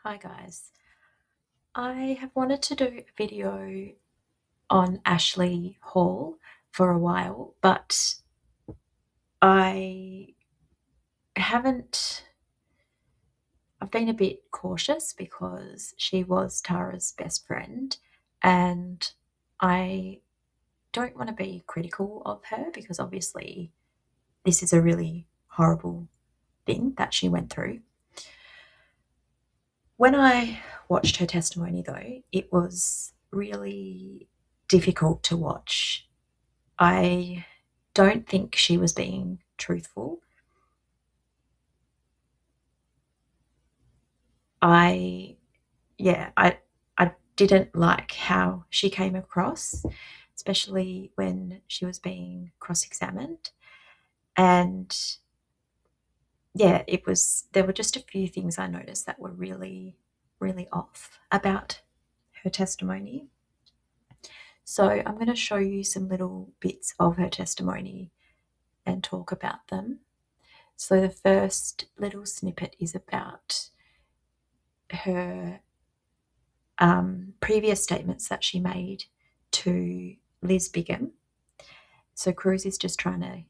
Hi guys. I have wanted to do a video on Ashley Hall for a while, but I haven't. I've been a bit cautious because she was Tara's best friend, and I don't want to be critical of her because obviously this is a really horrible thing that she went through. When I watched her testimony, though, it was really difficult to watch. I don't think she was being truthful. I I didn't like how she came across, especially when she was being cross-examined. And yeah, there were just a few things I noticed that were really, really off about her testimony. So I'm going to show you some little bits of her testimony and talk about them. So the first little snippet is about her previous statements that she made to Liz Bigham. So Cruz is just trying to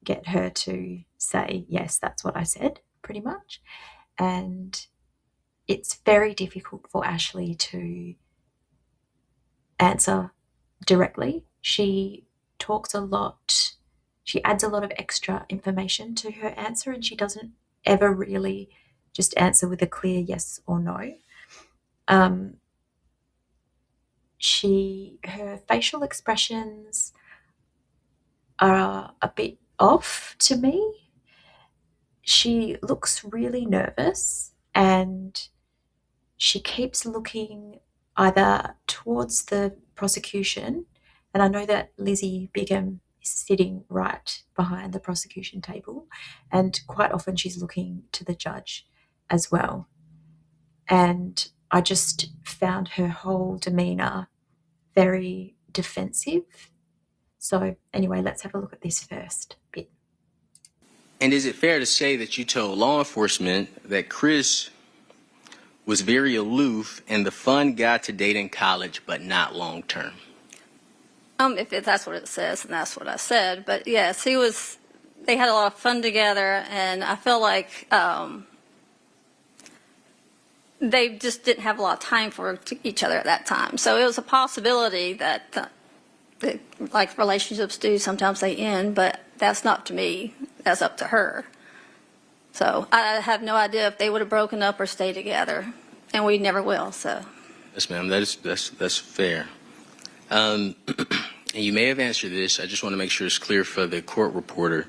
get her to say, yes, that's what I said, pretty much. And it's very difficult for Ashley to answer directly. She talks a lot, she adds a lot of extra information to her answer, and she doesn't ever really just answer with a clear yes or no. Her facial expressions are a bit off to me. She looks really nervous and she keeps looking either towards the prosecution, and I know that Lizzie Bigham is sitting right behind the prosecution table, and quite often she's looking to the judge as well. And I just found her whole demeanour very defensive. So anyway, let's have a look at this first bit. And is it fair to say that you told law enforcement that Chris was very aloof and the fun guy to date in college, but not long term? If that's what it says, then that's what I said. But yes, he was. They had a lot of fun together, and I feel like they just didn't have a lot of time for each other at that time. So it was a possibility that like relationships do, sometimes they end, but that's not to me. That's up to her. So I have no idea if they would have broken up or stayed together, and we never will. So. Yes, ma'am. That's fair. And you may have answered this. I just want to make sure it's clear for the court reporter.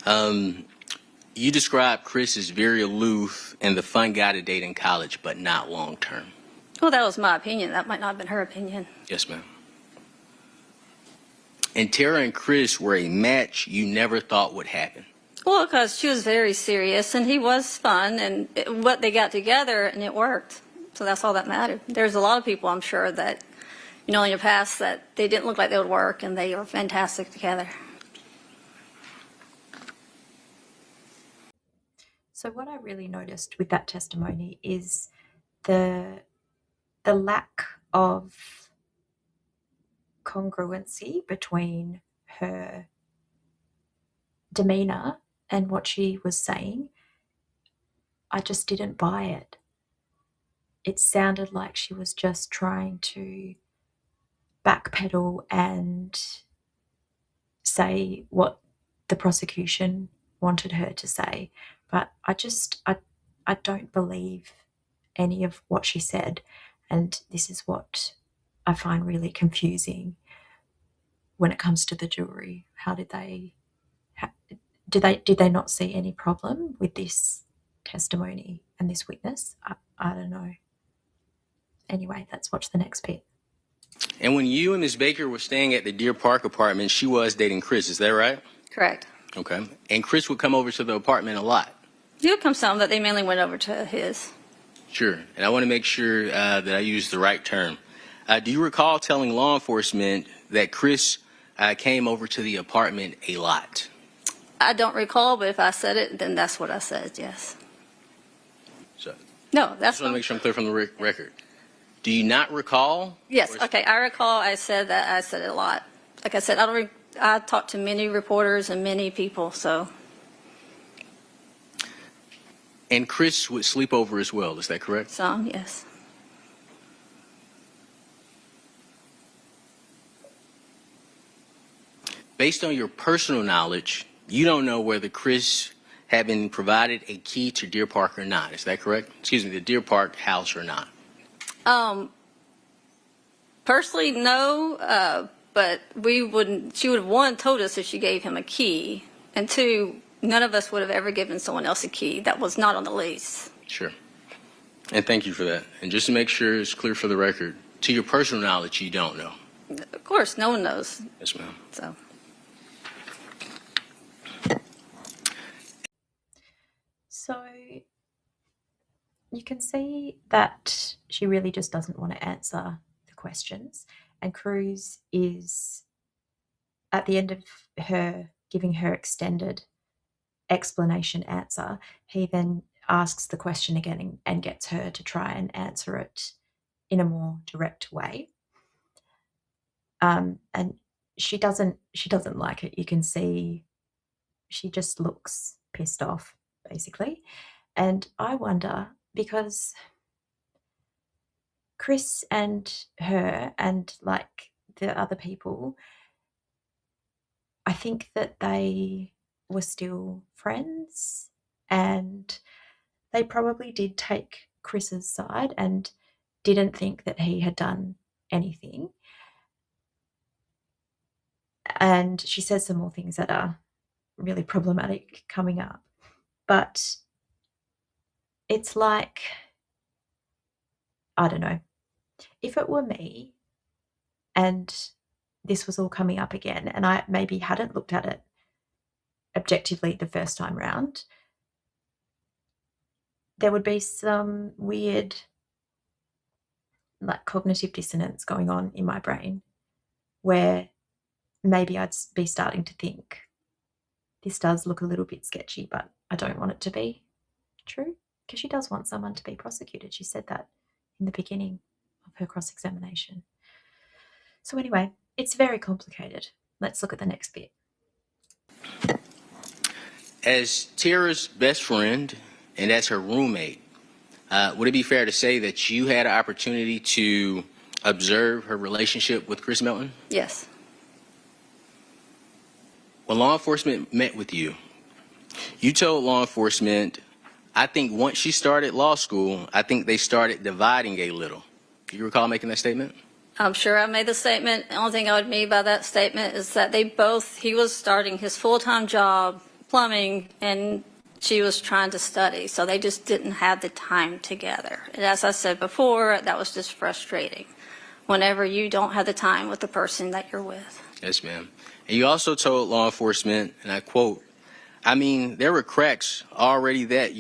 You described Chris as very aloof and the fun guy to date in college, but not long term. Well, that was my opinion. That might not have been her opinion. Yes, ma'am. And Tara and Chris were a match you never thought would happen. Well, because she was very serious and he was fun, and what they got together, and it worked. So that's all that mattered. There's a lot of people, I'm sure, that, in your past that they didn't look like they would work, and they were fantastic together. So what I really noticed with that testimony is the lack of congruency between her demeanour and what she was saying. I just didn't buy it. It sounded like she was just trying to backpedal and say what the prosecution wanted her to say. But I don't believe any of what she said. And this is what I find really confusing when it comes to the jury. How did they did they not see any problem with this testimony and this witness? I don't know. Anyway, let's watch the next bit. And when you and Ms. Baker were staying at the Deer Park apartment, she was dating Chris, is that right? Correct. Okay. And Chris would come over to the apartment a lot? He would come some, but they mainly went over to his. Sure. And I want to make sure that I use the right term. Do you recall telling law enforcement that Chris came over to the apartment a lot? I don't recall, but if I said it, then that's what I said, yes. So, No, I that's just want to make sure I'm clear from the record. Do you not recall? Yes. Or- Okay. I recall I said that. I said it a lot. Like I said, I talked to many reporters and many people. So And Chris would sleep over as well. Is that correct? some, yes. Based on your personal knowledge, you don't know whether Chris had been provided a key to Deer Park or not. Is that correct? Excuse me, the Deer Park house or not? Personally, no. But we wouldn't. She would have, one, told us if she gave him a key, and two, none of us would have ever given someone else a key that was not on the lease. Sure. And thank you for that. And just to make sure it's clear for the record, to your personal knowledge, you don't know. Of course, no one knows. Yes, ma'am. So. So you can see that she really just doesn't want to answer the questions, and Cruz is, at the end of her giving her extended explanation answer, he then asks the question again and gets her to try and answer it in a more direct way. And she doesn't like it. You can see she just looks pissed off, basically. And I wonder, because Chris and her and like the other people, I think that they were still friends, and they probably did take Chris's side and didn't think that he had done anything. And she says some more things that are really problematic coming up. But it's like, I don't know, if it were me and this was all coming up again and I maybe hadn't looked at it objectively the first time round, there would be some weird like cognitive dissonance going on in my brain where maybe I'd be starting to think, this does look a little bit sketchy, but I don't want it to be true, because she does want someone to be prosecuted. She said that in the beginning of her cross-examination. So anyway, it's very complicated. Let's look at the next bit. As Tara's best friend and as her roommate, would it be fair to say that you had an opportunity to observe her relationship with Chris Melton? Yes. When law enforcement met with you, you told law enforcement, I think once she started law school, I think they started dividing a little. Do you recall making that statement? I'm sure I made the statement. The only thing I would mean by that statement is that he was starting his full-time job, plumbing, and she was trying to study. So they just didn't have the time together. And as I said before, that was just frustrating whenever you don't have the time with the person that you're with. Yes, ma'am. And you also told law enforcement, and I quote, I mean, there were cracks already that,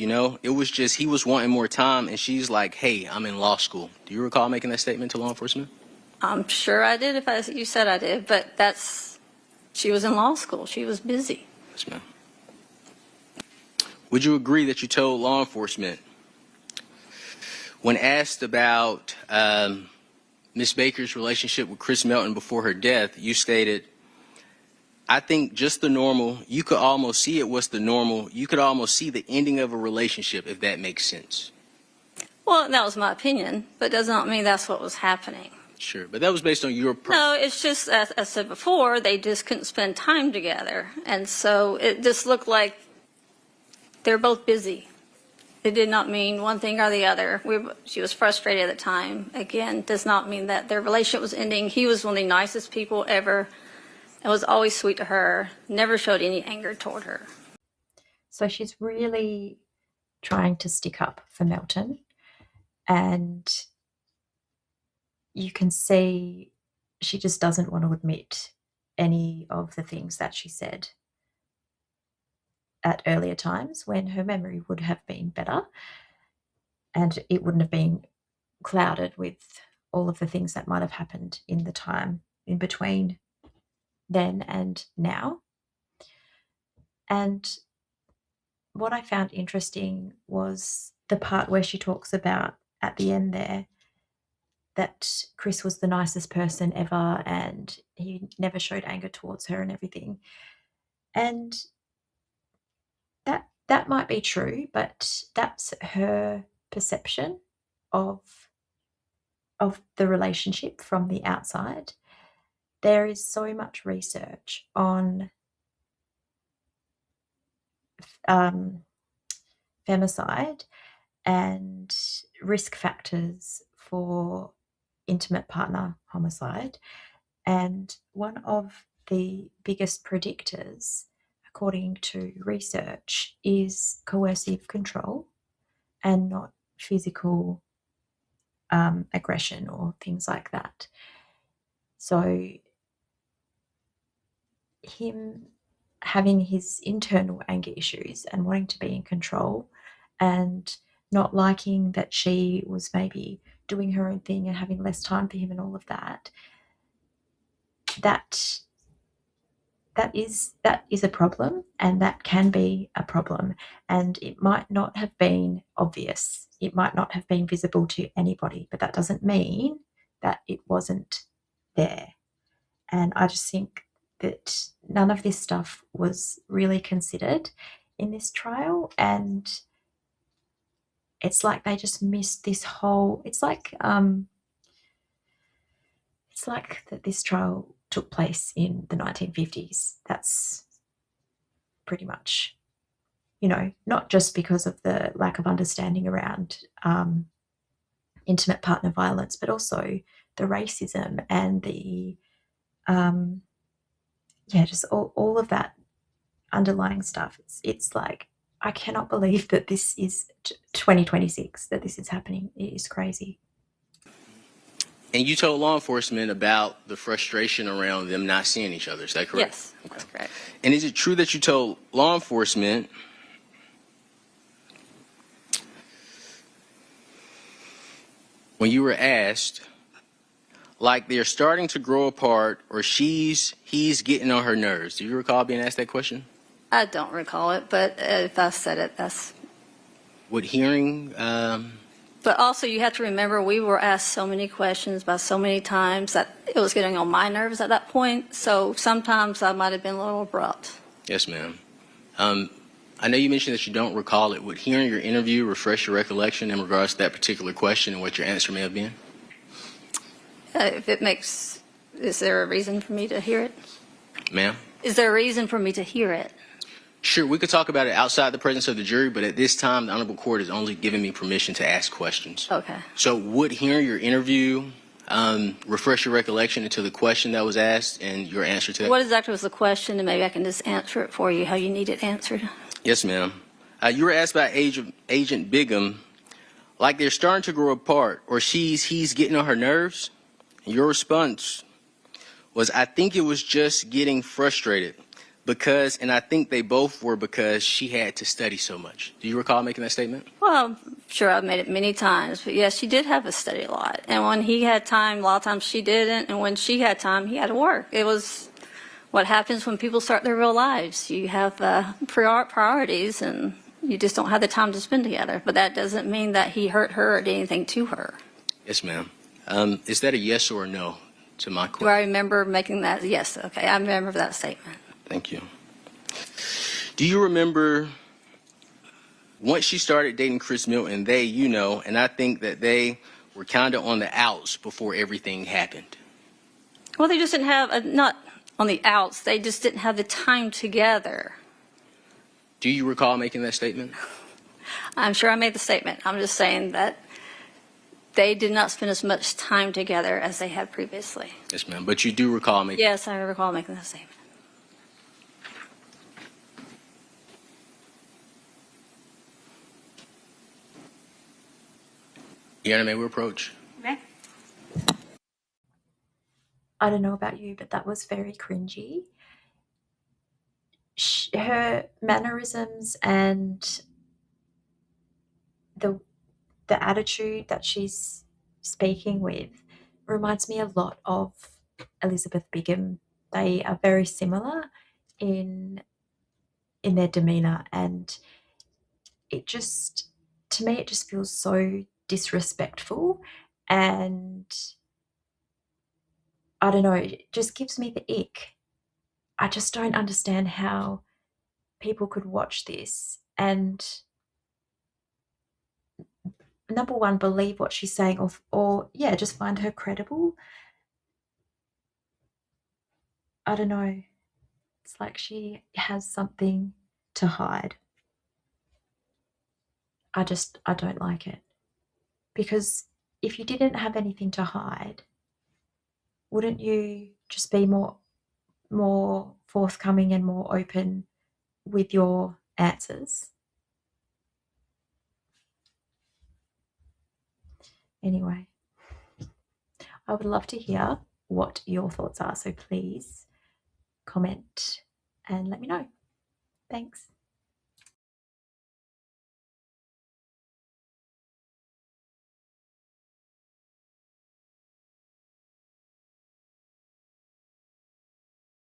it was just he was wanting more time, and she's like, hey, I'm in law school. Do you recall making that statement to law enforcement? I'm sure I did you said I did, but she was in law school. She was busy. Yes, ma'am. Would you agree that you told law enforcement, when asked about Ms. Baker's relationship with Chris Melton before her death, you stated, I think just the normal, you could almost see it was the normal, you could almost see the ending of a relationship, if that makes sense. Well, that was my opinion, but it does not mean that's what was happening. Sure, but that was based on your... No, it's just, as I said before, they just couldn't spend time together. And so it just looked like they're both busy. It did not mean one thing or the other. She was frustrated at the time. Again, does not mean that their relationship was ending. He was one of the nicest people ever and was always sweet to her, never showed any anger toward her. So she's really trying to stick up for Melton, and you can see she just doesn't want to admit any of the things that she said at earlier times when her memory would have been better and it wouldn't have been clouded with all of the things that might have happened in the time in between then and now. And what I found interesting was the part where she talks about at the end there that Chris was the nicest person ever and he never showed anger towards her and everything. And that might be true, but that's her perception of the relationship from the outside. There is so much research on femicide and risk factors for intimate partner homicide. And one of the biggest predictors, according to research, is coercive control and not physical aggression or things like that. So him having his internal anger issues and wanting to be in control and not liking that she was maybe doing her own thing and having less time for him and all of that, that is a problem, and that can be a problem, and it might not have been obvious. It might not have been visible to anybody, but that doesn't mean that it wasn't there. And I just think that none of this stuff was really considered in this trial, and it's like they just missed this whole. It's like that this trial took place in the 1950s. That's pretty much, not just because of the lack of understanding around intimate partner violence, but also the racism and the just all of that underlying stuff. It's like, I cannot believe that this is 2026, that this is happening. It is crazy. And you told law enforcement about the frustration around them not seeing each other. Is that correct? Yes, that's correct. And is it true that you told law enforcement when you were asked, like, they're starting to grow apart or he's getting on her nerves? Do you recall being asked that question? I don't recall it, but if I said it, that's... Would hearing... But also, you have to remember, we were asked so many questions by so many times that it was getting on my nerves at that point. So sometimes I might have been a little abrupt. Yes, ma'am. I know you mentioned that you don't recall it. Would hearing your interview refresh your recollection in regards to that particular question and what your answer may have been? If it makes... Is there a reason for me to hear it? Ma'am? Is there a reason for me to hear it? Sure, we could talk about it outside the presence of the jury, but at this time, the Honorable Court has only given me permission to ask questions. Okay. So would hearing your interview refresh your recollection into the question that was asked and your answer to that? What exactly was the question, and maybe I can just answer it for you, how you need it answered? Yes, ma'am. You were asked by Agent Bigham, like they're starting to grow apart, or he's getting on her nerves? And your response was, I think it was just getting frustrated. And I think they both were because she had to study so much. Do you recall making that statement? Well, sure, I've made it many times. But yes, she did have to study a lot. And when he had time, a lot of times she didn't. And when she had time, he had to work. It was what happens when people start their real lives. You have priorities, and you just don't have the time to spend together. But that doesn't mean that he hurt her or did anything to her. Yes, ma'am. Is that a yes or a no to my question? Do I remember making that? Yes, okay, I remember that statement. Thank you. Do you remember once she started dating Chris Milton, and I think that they were kind of on the outs before everything happened? Well, they just didn't have, not on the outs, they just didn't have the time together. Do you recall making that statement? I'm sure I made the statement. I'm just saying that they did not spend as much time together as they had previously. Yes, ma'am. But you do recall making... Yes, I recall making that statement. Your Honor, may we approach? Okay. I don't know about you, but that was very cringy. Her mannerisms and the attitude that she's speaking with reminds me a lot of Elizabeth Bigham. They are very similar in their demeanour, and it just to me, it just feels so disrespectful, and I don't know, it just gives me the ick. I just don't understand how people could watch this and, number one, believe what she's saying, or yeah, just find her credible. I don't know. It's like she has something to hide. I don't like it, because if you didn't have anything to hide, wouldn't you just be more forthcoming and more open with your answers? Anyway, I would love to hear what your thoughts are, so please comment and let me know. Thanks.